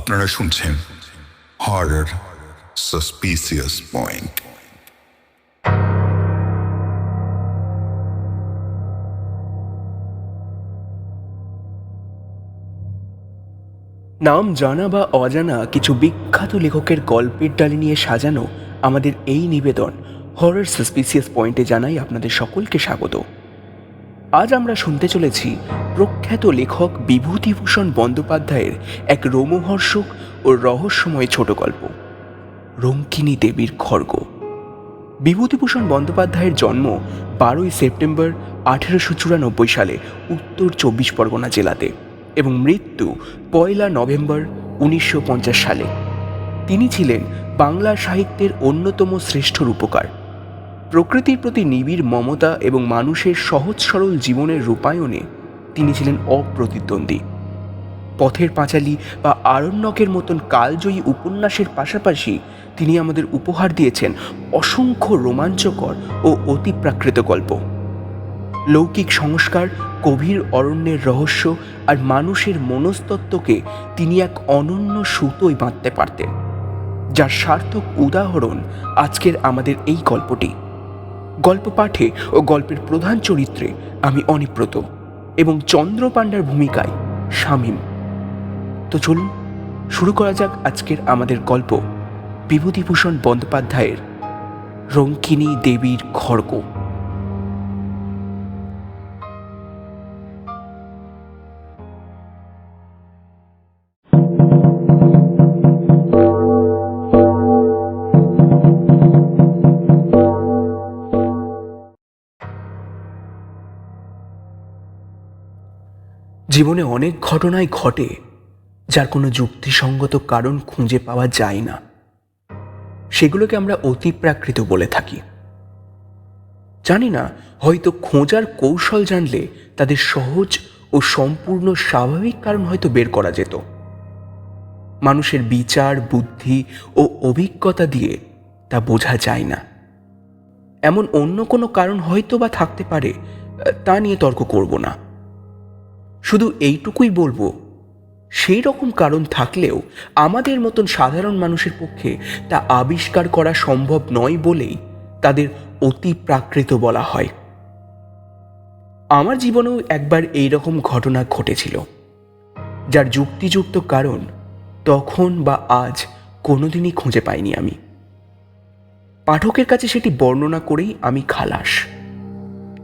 আপনারা শুনছেন horror suspicious point. নাম জানা বা অজানা কিছু বিখ্যাত লেখকের গল্পের ডালি নিয়ে সাজানো আমাদের এই নিবেদন হরর সাসপিসিয়াস পয়েন্টে জানাই আপনাদের সকলকে স্বাগত। আজ আমরা শুনতে চলেছি প্রখ্যাত লেখক বিভূতিভূষণ বন্দ্যোপাধ্যায়ের এক রোমহর্ষক ও রহস্যময় ছোট গল্প, রঙ্কিনী দেবীর খড়গ। বিভূতিভূষণ বন্দ্যোপাধ্যায়ের জন্ম 12ই সেপ্টেম্বর 1894 সালে উত্তর 24 পরগনা জেলাতে এবং মৃত্যু 1 নভেম্বর 1950 সালে। তিনি ছিলেন বাংলা সাহিত্যের অন্যতম শ্রেষ্ঠ রূপকার। প্রকৃতির প্রতি নিবিড় মমতা এবং মানুষের সহজ সরল জীবনের রূপায়ণে তিনি ছিলেন অপ্রতিদ্বন্দ্বী। পথের পাঁচালী বা আরণ্যকের মতন কালজয়ী উপন্যাসের পাশাপাশি তিনি আমাদের উপহার দিয়েছেন অসংখ্য রোমাঞ্চকর ও অতিপ্রাকৃত গল্প। লৌকিক সংস্কার, গভীর অরণ্যের রহস্য আর মানুষের মনস্তত্ত্বকে তিনি এক অনন্য সুতোয় বাঁধতে পারতেন, যার সার্থক উদাহরণ আজকের আমাদের এই গল্পটি। গল্প পাঠে ও গল্পের প্রধান চরিত্রে আমি অনিব্রত এবং চন্দ্রপাণ্ডার ভূমিকায় শামীম। তো চলুন শুরু করা যাক আজকের আমাদের গল্প, বিভূতিভূষণ বন্দ্যোপাধ্যায়ের রঙ্কিনী দেবীর খড়গ। জীবনে অনেক ঘটনাই ঘটে যার কোনো যুক্তিসঙ্গত কারণ খুঁজে পাওয়া যায় না। সেগুলোকে আমরা অতিপ্রাকৃত বলে থাকি। জানি না, হয়তো খোঁজার কৌশল জানলে তাদের সহজ ও সম্পূর্ণ স্বাভাবিক কারণ হয়তো বের করা যেত। মানুষের বিচার, বুদ্ধি ও অভিজ্ঞতা দিয়ে তা বোঝা যায় না। এমন অন্য কোনো কারণ হয়তো বা থাকতে পারে, তা নিয়ে তর্ক করব না। শুধু এইটুকুই বলবো, সেই রকম কারণ থাকলেও আমাদের মতন সাধারণ মানুষের পক্ষে তা আবিষ্কার করা সম্ভব নয় বলেই তাদের অতি প্রাকৃত বলা হয়। আমার জীবনেও একবার এই রকম ঘটনা ঘটেছিল, যার যুক্তিযুক্ত কারণ তখন বা আজ কোনোদিনই খুঁজে পাইনি আমি। পাঠকের কাছে সেটি বর্ণনা করেই আমি খালাস।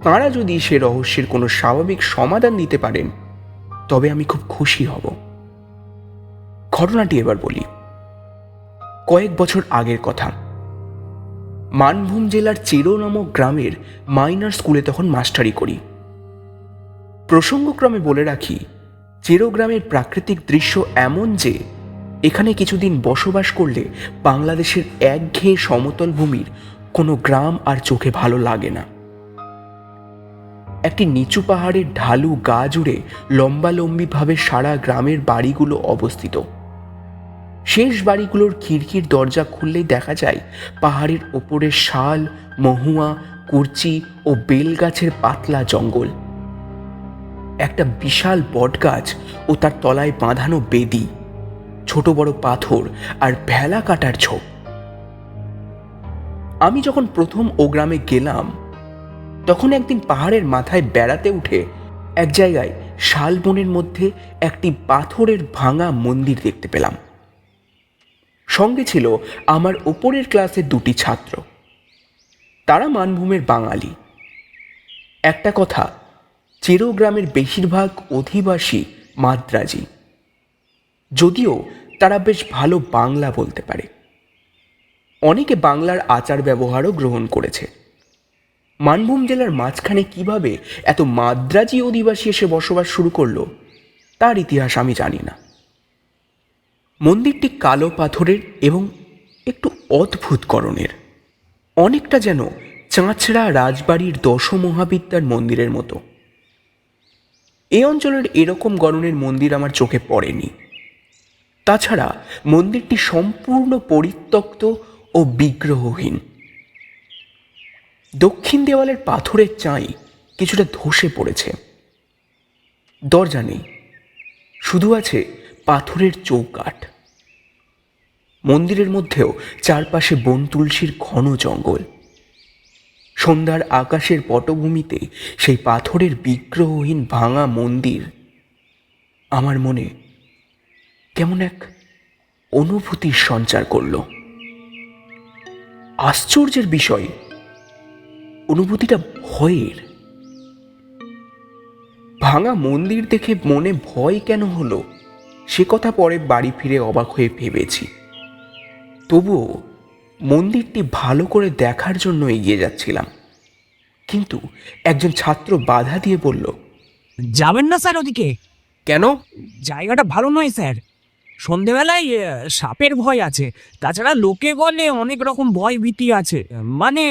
তাঁরা যদি সে রহস্যের কোনো স্বাভাবিক সমাধান দিতে পারেন তবে আমি খুব খুশি হব। ঘটনাটি এবার বলি। কয়েক বছর আগের কথা। মানভূম জেলার চেরো নামক গ্রামের মাইনর স্কুলে তখন মাস্টারি করি। প্রসঙ্গক্রমে বলে রাখি, চেরো গ্রামের প্রাকৃতিক দৃশ্য এমন যে এখানে কিছুদিন বসবাস করলে বাংলাদেশের একঘেয়ে সমতল ভূমির কোনো গ্রাম আর চোখে ভালো লাগে না। একটি নিচু পাহাড়ের ঢালু গা জুড়ে লম্বালম্বিভাবে সারা গ্রামের বাড়িগুলো অবস্থিত। শেষ বাড়িগুলোর খিড়কির দরজা খুললেই দেখা যায় পাহাড়ের ওপরে শাল, মহুয়া, কুরচি ও বেল গাছের পাতলা জঙ্গল। একটা বিশাল বটগাছ ও তার তলায় বাঁধানো বেদি, ছোট বড় পাথর আর ভেলা কাটার ঝোপ। আমি যখন প্রথম ও গ্রামে গেলাম তখন একদিন পাহাড়ের মাথায় বেড়াতে উঠে এক জায়গায় শালবনের মধ্যে একটি পাথরের ভাঙা মন্দির দেখতে পেলাম। সঙ্গে ছিল আমার ওপরের ক্লাসের 2টি ছাত্র। তারা মানভূমের বাঙালি। একটা কথা, চেরো গ্রামের বেশিরভাগ অধিবাসী মাদ্রাজি, যদিও তারা বেশ ভালো বাংলা বলতে পারে। অনেকে বাংলার আচার ব্যবহারও গ্রহণ করেছে। মানভূম জেলার মাঝখানে কিভাবে এত মাদ্রাজি অধিবাসী এসে বসবাস শুরু করলো তার ইতিহাস আমি জানি না। মন্দিরটি কালো পাথরের এবং একটু অদ্ভুত গড়নের, অনেকটা যেন চাঁচড়া রাজবাড়ির দশমহাবিদ্যার মন্দিরের মতো। এই অঞ্চলের এরকম গড়নের মন্দির আমার চোখে পড়েনি। তাছাড়া মন্দিরটি সম্পূর্ণ পরিত্যক্ত ও বিগ্রহহীন। দক্ষিণ দেওয়ালের পাথরের চাঁই কিছুটা ধসে পড়েছে। দরজা নেই, শুধু আছে পাথরের চৌকাঠ। মন্দিরের মধ্যেও চারপাশে বন তুলসীর ঘন জঙ্গল। সন্ধ্যার আকাশের পটভূমিতে সেই পাথরের বিগ্রহহীন ভাঙা মন্দির আমার মনে কেমন এক অনুভূতির সঞ্চার করল। আশ্চর্যের বিষয়, অনুভূতিটা ভয়ের। ভাঙা মন্দির দেখে মনে ভয় কেন হলো সে কথা পরে বাড়ি ফিরে অবাক হয়ে ভেবেছি। তবুও মন্দিরটি ভালো করে দেখার জন্য এগিয়ে যাচ্ছিলাম, কিন্তু একজন ছাত্র বাধা দিয়ে বলল, যাবেন না স্যার ওদিকে। কেন? জায়গাটা ভালো নয় স্যার, সন্ধেবেলায় সাপের ভয় আছে। তাছাড়া লোকে বলে অনেক রকম ভয় ভীতি আছে, মানে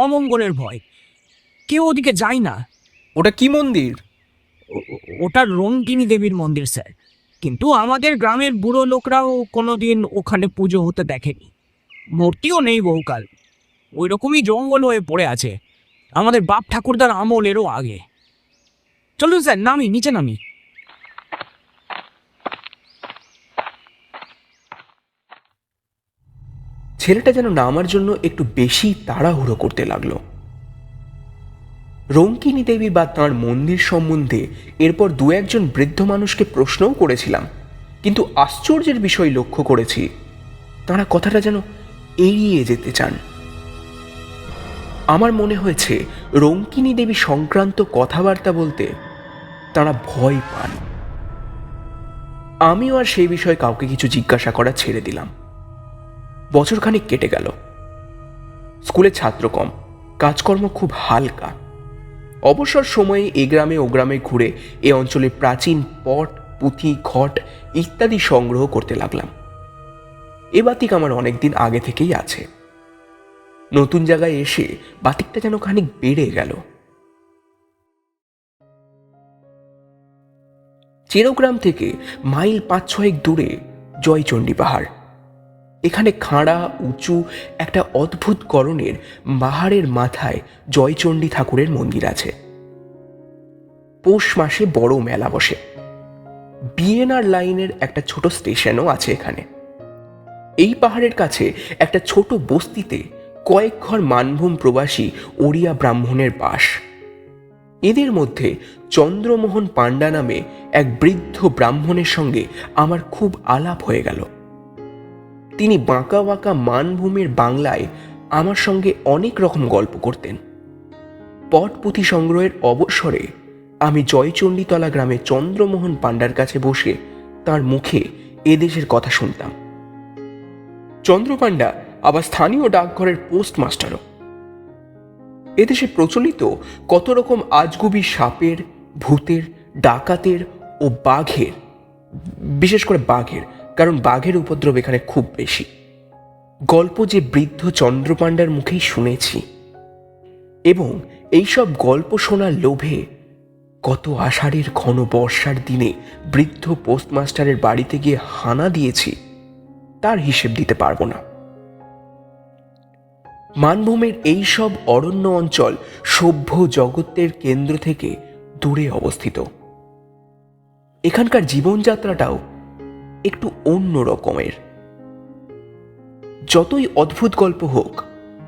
অমঙ্গলের ভয়। কেউ ওদিকে যায় না। ওটা কি মন্দির? ওটা রঙ্কিনী দেবীর মন্দির স্যার, কিন্তু আমাদের গ্রামের বুড়ো লোকরাও কোনোদিন ওখানে পুজো হতে দেখেনি। মূর্তিও নেই বহুকাল, ওই রকমই জঙ্গল হয়ে পড়ে আছে, আমাদের বাপ ঠাকুরদার আমলেরও আগে। চলুন স্যার, নামি, নিচে নামি। ছেলেটা যেন নামার জন্য একটু বেশি তাড়াহুড়ো করতে লাগলো। রঙ্কিনী দেবী বা তাঁর মন্দির সম্বন্ধে এরপর দু একজন বৃদ্ধ মানুষকে প্রশ্নও করেছিলাম, কিন্তু আশ্চর্যের বিষয় লক্ষ্য করেছি তাঁরা কথাটা যেন এড়িয়ে যেতে চান। আমার মনে হয়েছে রঙ্কিনী দেবী সংক্রান্ত কথাবার্তা বলতে তাঁরা ভয় পান। আমিও আর সেই বিষয়ে কাউকে কিছু জিজ্ঞাসা করা ছেড়ে দিলাম। বছরখানেক কেটে গেল। স্কুলে ছাত্র কম, কাজকর্ম খুব হালকা। অবসর সময়ে এ গ্রামে ও গ্রামে ঘুরে এ অঞ্চলের প্রাচীন পট, পুঁথি, ঘট ইত্যাদি সংগ্রহ করতে লাগলাম। এ বাতিক আমার অনেকদিন আগে থেকেই আছে। নতুন জায়গায় এসে বাতিকটা যেন খানিক বেড়ে গেল। চেরোগ্রাম থেকে মাইল ৫-৬ দূরে জয়চণ্ডী পাহাড়। এখানে খাঁড়া উঁচু একটা অদ্ভুত করণের পাহাড়ের মাথায় জয়চণ্ডী ঠাকুরের মন্দির আছে। পৌষ মাসে বড় মেলা বসে। বিএনআর লাইনের একটা ছোট স্টেশনও আছে এখানে। এই পাহাড়ের কাছে একটা ছোট বস্তিতে কয়েক ঘর মানভূম প্রবাসী ওড়িয়া ব্রাহ্মণের বাস। এদের মধ্যে চন্দ্রমোহন পাণ্ডা নামে এক বৃদ্ধ ব্রাহ্মণের সঙ্গে আমার খুব আলাপ হয়ে গেল। তিনি বাঁকা বাঁকা মানভূমির বাংলায় আমার সঙ্গে অনেক রকম গল্প করতেন। পট পুঁথি সংগ্রহের অবসরে আমি জয়চণ্ডীতলা গ্রামে চন্দ্রমোহন পাণ্ডার কাছে বসে তার মুখে এদেশের কথা শুনতাম। চন্দ্র পাণ্ডা আবার স্থানীয় ডাকঘরের পোস্টমাস্টারও। এদেশে প্রচলিত কত রকম আজগুবি সাপের, ভূতের, ডাকাতের ও বাঘের, বিশেষ করে বাঘের, কারণ বাঘের উপদ্রব এখানে খুব বেশি, গল্প যে বৃদ্ধ চন্দ্রপাণ্ডার মুখেই শুনেছি। এবং এইসব গল্প শোনার লোভে কত আষাঢ়ের ঘন বর্ষার দিনে বৃদ্ধ পোস্টমাস্টারের বাড়িতে গিয়ে হানা দিয়েছি তার হিসেব দিতে পারবো না। মানভূমের এই সব অরণ্য অঞ্চল সভ্য জগতের কেন্দ্র থেকে দূরে অবস্থিত। এখানকার জীবনযাত্রাটাও একটু অন্য রকমের। যতই অদ্ভুত গল্প হোক,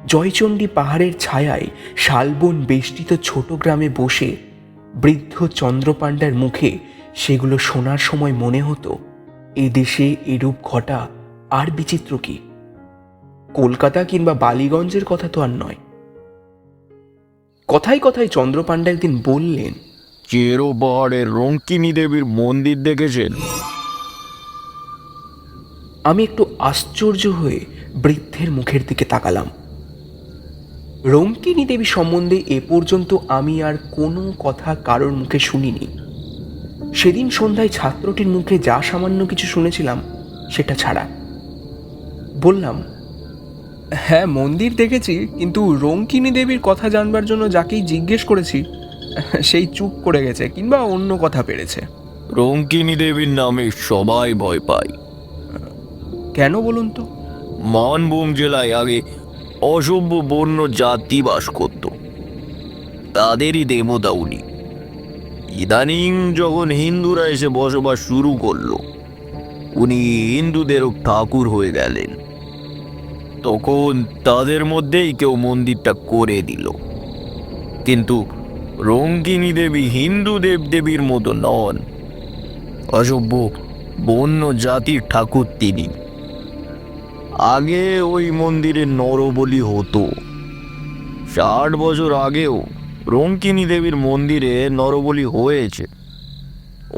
জয়চণ্ডী পাহাড়ের ছায়ায় শালবন বেষ্টিত ছোট গ্রামে বসে বৃদ্ধ চন্দ্রপাণ্ডার মুখে সেগুলো শোনার সময় মনে হতো এ দেশে এরূপ ঘটা আর বিচিত্র কি। কলকাতা কিংবা বালিগঞ্জের কথা তো আর নয়। কথায় কথায় চন্দ্রপাণ্ডা একদিন বললেন, চেরো পাহাড়ের রঙ্কিনী দেবীর মন্দির দেখেছেন? আমি একটু আশ্চর্য হয়ে বৃদ্ধের মুখের দিকে তাকালাম। রঙ্কিনী দেবী সম্বন্ধে এ পর্যন্ত আমি আর কোনো কথা কারোর মুখে শুনিনি। সেদিন সন্ধ্যায় ছাত্রটির মুখে যা সামান্য কিছু শুনেছিলাম সেটা ছাড়া। বললাম, হ্যাঁ মন্দির দেখেছি, কিন্তু রঙ্কিনী দেবীর কথা জানবার জন্য যাকেই জিজ্ঞেস করেছি সেই চুপ করে গেছে কিংবা অন্য কথা পেরেছে। রঙ্কিনী দেবীর নামে সবাই ভয় পায়। কেন বলুন তো? মানভূম জেলায় আগে অসভ্য বন্য জাতি বাস করত, তাদেরই দেবতা উনি। ইদানিং যখন হিন্দুরা এসে বসবাস শুরু করলো, উনি হিন্দুদেরও ঠাকুর হয়ে গেলেন। তখন তাদের মধ্যেই কেউ মন্দিরটা করে দিল। কিন্তু রঙ্কিনী দেবী হিন্দু দেবদেবীর মতো নন, অসভ্য বন্য জাতির ঠাকুর তিনি। আগে ওই মন্দিরে নরবলি হতো। 60 বছর আগেও রঙ্কিনী দেবীর মন্দিরে নরবলি হয়েছে।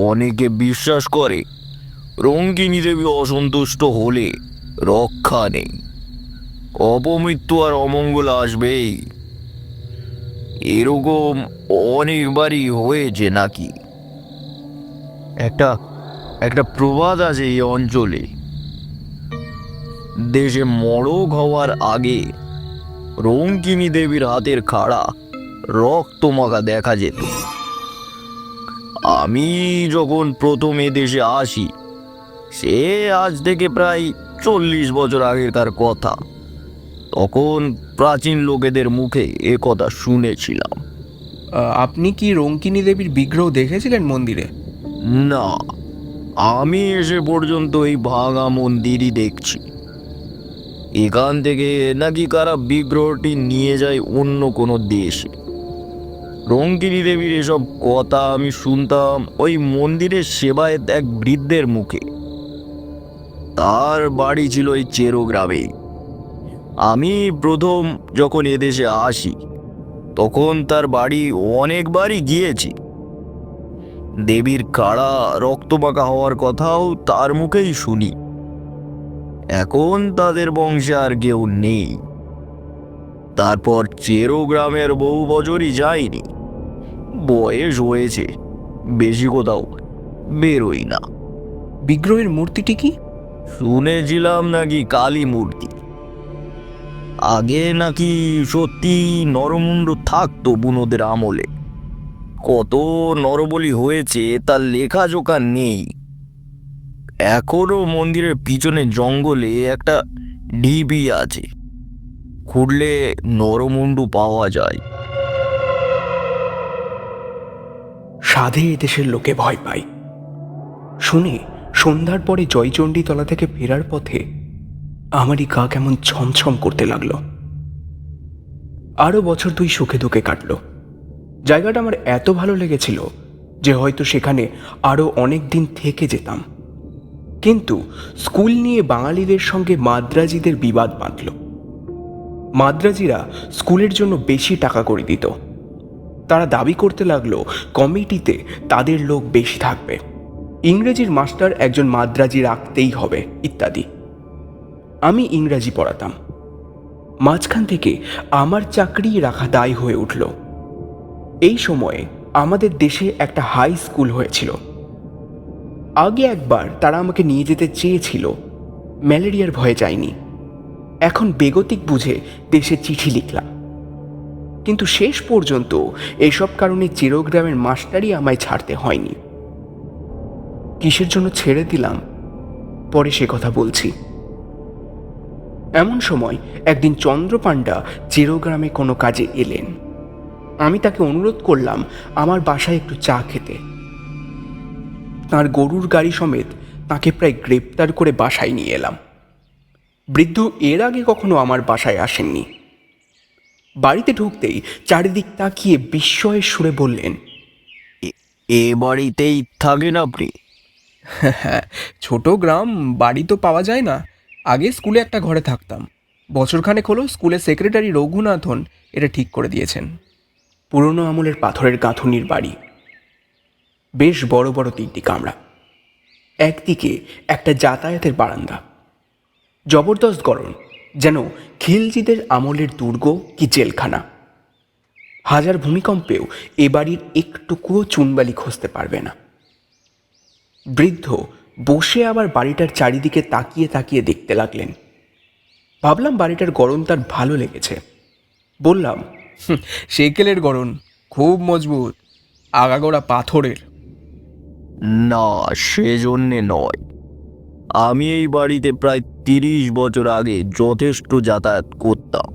অনেকে বিশ্বাস করে রঙ্কিনী দেবী অসন্তুষ্ট হলে রক্ষা নেই, অপমৃত্যু আর অমঙ্গল আসবেই। এরকম অনেকবারই হয়েছে নাকি। একটা একটা প্রবাদ আছে এই অঞ্চলে, দেশে মড়ক হওয়ার আগে রঙ্কিনী দেবীর হাতের খাড়া রক্তমাখা দেখা যেত। আমি যখন প্রথম এ দেশে আসি, সে আজ থেকে প্রায় 40 বছর আগেকার কথা। তখন প্রাচীন লোকেদের মুখে এ কথা শুনেছিলাম। আপনি কি রঙ্কিনী দেবীর বিগ্রহ দেখেছিলেন মন্দিরে? না, আমি এসে পর্যন্ত এই ভাঙা মন্দিরই দেখছি। এখান থেকে নাকি কারা বিগ্রহটি নিয়ে যায় অন্য কোনো দেশে। রঙ্কিনী দেবীর এসব কথা আমি শুনতাম ওই মন্দিরের সেবায়েত এক বৃদ্ধের মুখে। তার বাড়ি ছিল এই চেরো গ্রামে। আমি প্রথম যখন এদেশে আসি, তখন তার বাড়ি অনেকবারই গিয়েছি। দেবীর কাড়া রক্তমাখা হওয়ার কথাও তার মুখেই শুনি। এখন তাদের বংশে আর কেউ নেই। তারপর চেরো গ্রামের বহু বছরই যায়নি। বয়স হয়েছে, বেশি কোথাও বেরোই না। বিগ্রহের মূর্তিটি কি? শুনেছিলাম নাকি কালী মূর্তি। আগে নাকি সত্যি নরমুণ্ড থাকতো বুনোদের আমলে। কত নরবলি হয়েছে তার লেখাজোখা নেই। এখনো মন্দিরের পিছনে জঙ্গলে একটা ঢিবি আছে, খুঁড়লে নরমুণ্ডু পাওয়া যায়। সাধে এদেশের লোকে ভয় পায় শুনে সন্ধ্যার পরে জয়চণ্ডীতলা থেকে ফেরার পথে আমারই গা কেমন ছমছম করতে লাগলো। আরো বছর 2 সুখে দুঃখে কাটলো। জায়গাটা আমার এত ভালো লেগেছিল যে হয়তো সেখানে আরো অনেক দিন থেকে যেতাম। কিন্তু স্কুল নিয়ে বাঙালিদের সঙ্গে মাদ্রাজিদের বিবাদ বাঁধল। মাদ্রাজিরা স্কুলের জন্য বেশি টাকা করে দিত। তারা দাবি করতে লাগলো কমিটিতে তাদের লোক বেশি থাকবে, ইংরেজির মাস্টার একজন মাদ্রাজি রাখতেই হবে ইত্যাদি। আমি ইংরাজি পড়াতাম। মাঝখান থেকে আমার চাকরি রাখা দায় হয়ে উঠল। এই সময়ে আমাদের দেশে একটা হাই স্কুল হয়েছিল। আগে একবার তারা আমাকে নিয়ে যেতে চেয়েছিল, ম্যালেরিয়ার ভয়ে যায়নি। এখন বেগতিক বুঝে দেশে চিঠি লিখলাম, কিন্তু শেষ পর্যন্ত এসব কারণে চিরগ্রামের মাস্টারই আমায় ছাড়তে হয়নি। কিসের জন্য ছেড়ে দিলাম পরে সে কথা বলছি। এমন সময় একদিন চন্দ্রপাণ্ডা চিরগ্রামে কোনো কাজে এলেন। আমি তাকে অনুরোধ করলাম আমার বাসায় একটু চা খেতে। তার গরুর গাড়ি সমেত তাকে প্রায় গ্রেপ্তার করে বাসায় নিয়ে এলাম। বৃদ্ধ এর আগে কখনো আমার বাসায় আসেননি। বাড়িতে ঢুকতেই চারিদিক তাকিয়ে বিস্ময়ের সুরে বললেন, এ বাড়িতেই থাকেন আপনি? হ্যাঁ, ছোট গ্রাম, বাড়ি তো পাওয়া যায় না। আগে স্কুলে একটা ঘরে থাকতাম। বছরখানেক হলো স্কুলের সেক্রেটারি রঘুনাথন এটা ঠিক করে দিয়েছেন। পুরনো আমলের পাথরের গাঁথুনির বাড়ি, বেশ বড় বড় 3টি কামরা, একদিকে একটা যাতায়াতের বারান্দা। জবরদস্ত গরম, যেন খিলজিদের আমলের দুর্গ কি জেলখানা। হাজার ভূমিকম্পেও এ বাড়ির একটুকুও চুনবালি খসতে পারবে না। বৃদ্ধ বসে আবার বাড়িটার চারিদিকে তাকিয়ে তাকিয়ে দেখতে লাগলেন। ভাবলাম বাড়িটার গড়ন তার ভালো লেগেছে। বললাম, সেকেলের গড়ন, খুব মজবুত, আগাগোড়া পাথরের। না, সেজন্যে নয়। আমি এই বাড়িতে প্রায় 30 বছর আগে যথেষ্ট যাতায়াত করতাম।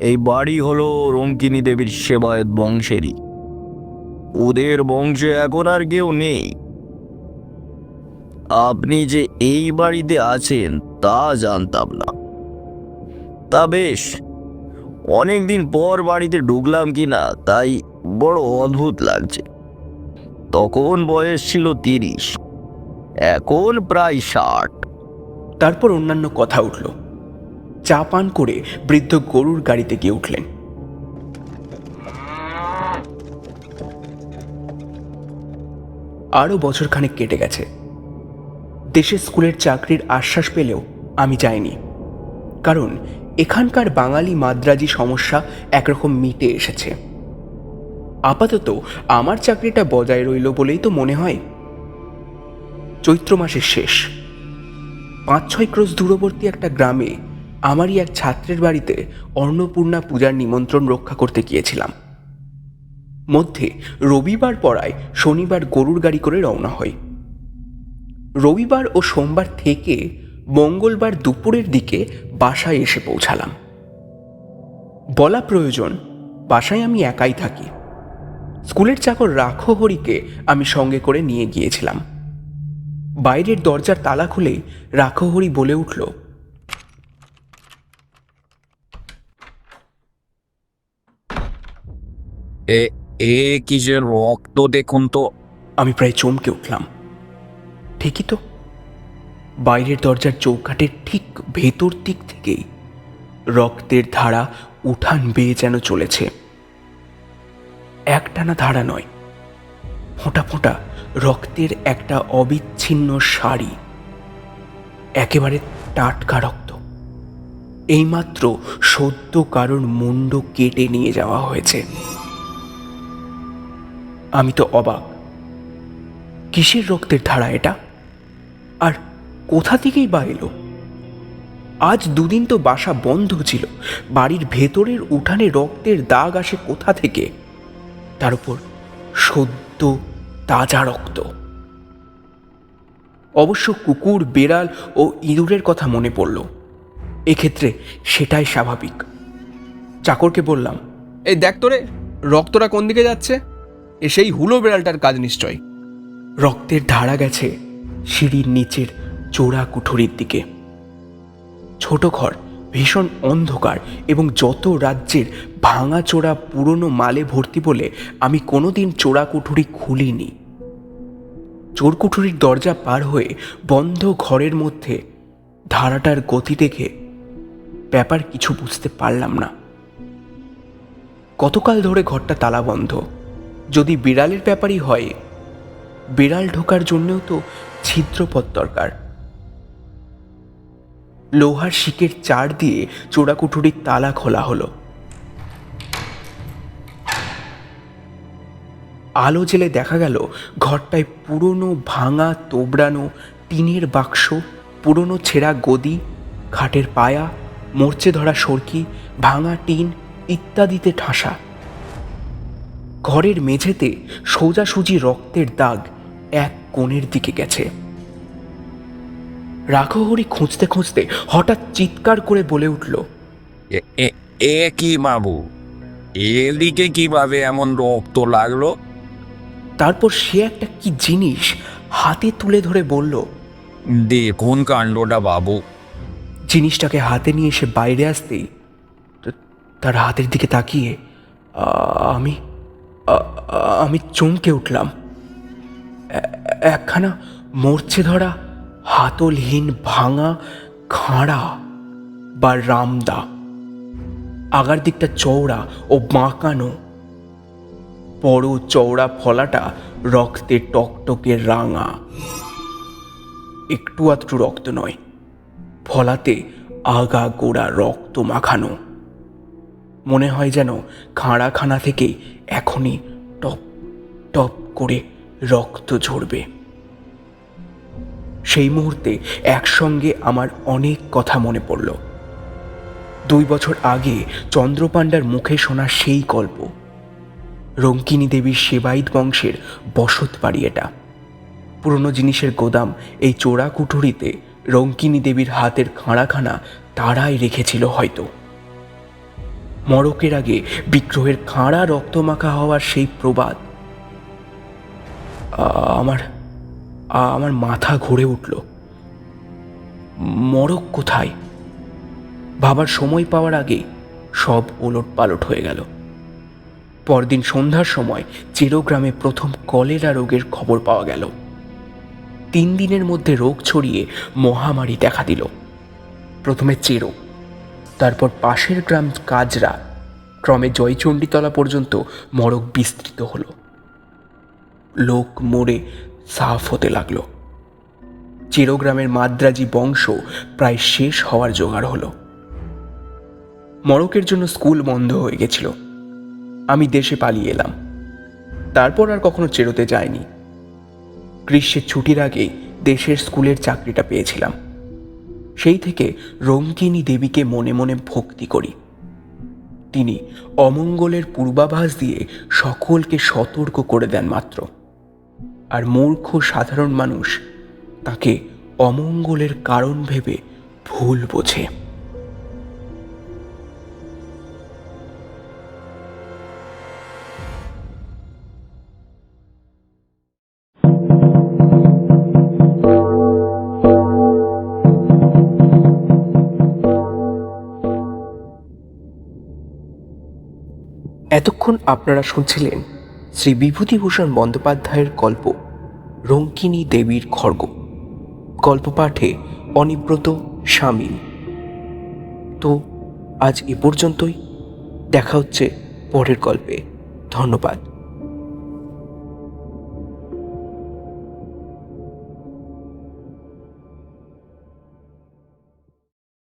এই বাড়ি হলো রঙ্কিনী দেবীর সেবায়েত বংশেরই। ওদের বংশে এখন আর কেউ নেই। আপনি যে এই বাড়িতে আছেন তা জানতাম না। তা বেশ, অনেকদিন পর বাড়িতে ঢুকলাম কিনা তাই বড় অদ্ভুত লাগছে। তখন বয়স ছিল 30, এখন প্রায় 60। তারপর অন্যান্য কথা উঠল। চা পান করে বৃদ্ধ গরুর গাড়িতে গিয়ে উঠলেন। আরও বছরখানেক কেটে গেছে। দেশে স্কুলের চাকরির আশ্বাস পেলেও আমি যাইনি, কারণ এখানকার বাঙালি মাদ্রাজি সমস্যা একরকম মিটে এসেছে। আপাতত আমার চাকরিটা বজায় রইল বলেই তো মনে হয়। চৈত্র মাসের শেষ, 5-6 ক্রোশ দূরবর্তী একটা গ্রামে আমারই এক ছাত্রের বাড়িতে অন্নপূর্ণা পূজার নিমন্ত্রণ রক্ষা করতে গিয়েছিলাম। মধ্যে রবিবার পড়ায় শনিবার গরুর গাড়ি করে রওনা হই। রবিবার ও সোমবার থেকে মঙ্গলবার দুপুরের দিকে বাসায় এসে পৌঁছালাম। বলা প্রয়োজন, বাসায় আমি একাই থাকি। স্কুলের চাকর রাখহরিকে আমি সঙ্গে করে নিয়ে গিয়েছিলাম। বাইরের দরজার তালা খুলেই রাখহরি বলে উঠল, এ এ কিসের রক্ত দেখুন তো। আমি প্রায় চমকে উঠলাম। ঠিকই তো, বাইরের দরজার চৌকাঠের ঠিক ভেতর দিক থেকেই রক্তের ধারা উঠান বেয়ে যেন চলেছে। একটানা ধারা নয়, ফোঁটা ফোঁটা রক্তের একটা অবিচ্ছিন্ন সারি, একেবারে টাটকা রক্ত। এইমাত্র সদ্য কারোর মুন্ড কেটে নিয়ে যাওয়া হয়েছে। আমি তো অবাক। কিসের রক্তের ধারা এটা, আর কোথা থেকেই বা এলো? আজ 2 দিন তো বাসা বন্ধ ছিল, বাড়ির ভেতরের উঠানে রক্তের দাগ আসে কোথা থেকে? তার উপর সদ্য তাজা রক্ত। অবশ্য কুকুর, বেড়াল ও ইঁদুরের কথা মনে পড়ল। এক্ষেত্রে সেটাই স্বাভাবিক। চাকরকে বললাম, এই দেখ তোরে, রক্তটা কোন দিকে যাচ্ছে? এ সেই হুলো বেড়ালটার কাজ নিশ্চয়। রক্তের ধারা গেছে সিঁড়ির নিচের চোরা কুঠুরির দিকে। ছোট ঘর, ভীষণ অন্ধকার এবং যত রাজ্যের ভাঙা চোরা পুরনো মালে ভর্তি বলে আমি কোনোদিন চোরা কুঠুরি খুলিনি। চোর কুঠুরির দরজা পার হয়ে বন্ধ ঘরের মধ্যে ধারাটার গতি দেখে ব্যাপার কিছু বুঝতে পারলাম না। কতকাল ধরে ঘরটা তালা বন্ধ। যদি বিড়ালের ব্যাপারই হয়, বিড়াল ঢোকার জন্যও তো ছিদ্রপথ দরকার। লোহার শিকের চার দিয়ে চোরাকুঠুরির তালা খোলা হলো। আলো জেলে দেখা গেল ঘরটায় পুরনো ভাঙা তোবড়ানো টিনের বাক্স, পুরনো ছেঁড়া গদি, খাটের পায়া, মরচে ধরা সরকি, ভাঙা টিন ইত্যাদিতে ঠাসা। ঘরের মেঝেতে সোজাসুজি রক্তের দাগ এক কোণের দিকে গেছে। রাঘহরি খুঁজতে খুঁজতে হঠাৎ চিৎকার করে বলে উঠল, এ এ এ কি বাবু, এদিকে কিভাবে এমন রক্ত লাগলো? তারপর সে একটা কি জিনিস হাতে তুলে ধরে বলল, দেখুন কাণ্ডটা বাবু। জিনিসটাকে হাতে নিয়ে এসে বাইরে আসতেই তার হাতের দিকে তাকিয়ে আমি আমি চমকে উঠলাম। একখানা মরচে ধরা হাতলহীন ভাঙা খাঁড়া বা রামদা, আগার দিকটা চওড়া ও বাঁকানো, বড় চওড়া ফলাটা রক্তে টকটকে রাঙা। একটু আধটু রক্ত নয়, ফলাতে আগা গোড়া রক্ত মাখানো। মনে হয় যেন খাঁড়াখানা থেকে এখনই টপ টপ করে রক্ত ঝরবে। সেই মুহূর্তে একসঙ্গে আমার অনেক কথা মনে পড়ল। 2 বছর আগে চন্দ্রপাণ্ডার মুখে শোনা সেই গল্প। রঙ্কিনী দেবীর সেবাইত বংশের বসত বাড়ি এটা। পুরনো জিনিসের গোদাম এই চোরা কুঠুরিতে রঙ্কিনী দেবীর হাতের খাঁড়াখানা তারাই রেখেছিল হয়তো। মড়কের আগে বিগ্রহের খাঁড়া রক্তমাখা হওয়ার সেই প্রবাদ। আমার আমার মাথা ঘুরে উঠল। মড়ক কোথায়? ভাবার সময় পাওয়ার আগে সব ওলট পালট হয়ে গেল। পরদিন সন্ধ্যার সময় চিরগ্রামে প্রথম কলেরা রোগের খবর পাওয়া গেল। 3 দিনের মধ্যে রোগ ছড়িয়ে মহামারী দেখা দিল। প্রথমে চেরো, তারপর পাশের গ্রাম কাজরা, ক্রমে জয়চণ্ডীতলা পর্যন্ত মড়ক বিস্তৃত হলো। লোক মরে সাফ হতে লাগলো। চিরগ্রামের মাদ্রাজি বংশ প্রায় শেষ হওয়ার জোগাড় হলো। মড়কের জন্য স্কুল বন্ধ হয়ে গেছিল। আমি দেশে পালিয়ে এলাম। তারপর আর কখনো চেরোতে যাইনি। গ্রীষ্মের ছুটির আগে দেশের স্কুলের চাকরিটা পেয়েছিলাম। সেই থেকে রঙ্কিনী দেবীকে মনে মনে ভক্তি করি। তিনি অমঙ্গলের পূর্বাভাস দিয়ে সকলকে সতর্ক করে দেন মাত্র, আর মূর্খ সাধারণ মানুষ তাকে অমঙ্গলের কারণ ভেবে ভুল বোঝে। এতক্ষণ আপনারা শুনছিলেন শ্রী বিভূতিভূষণ বন্দ্যোপাধ্যায়ের গল্প রঙ্কিনী দেবীর খড়গ। গল্প পাঠে অনিব্রত, শামীম। তো আজ এ পর্যন্তই। দেখা হচ্ছে পরের গল্পে। ধন্যবাদ।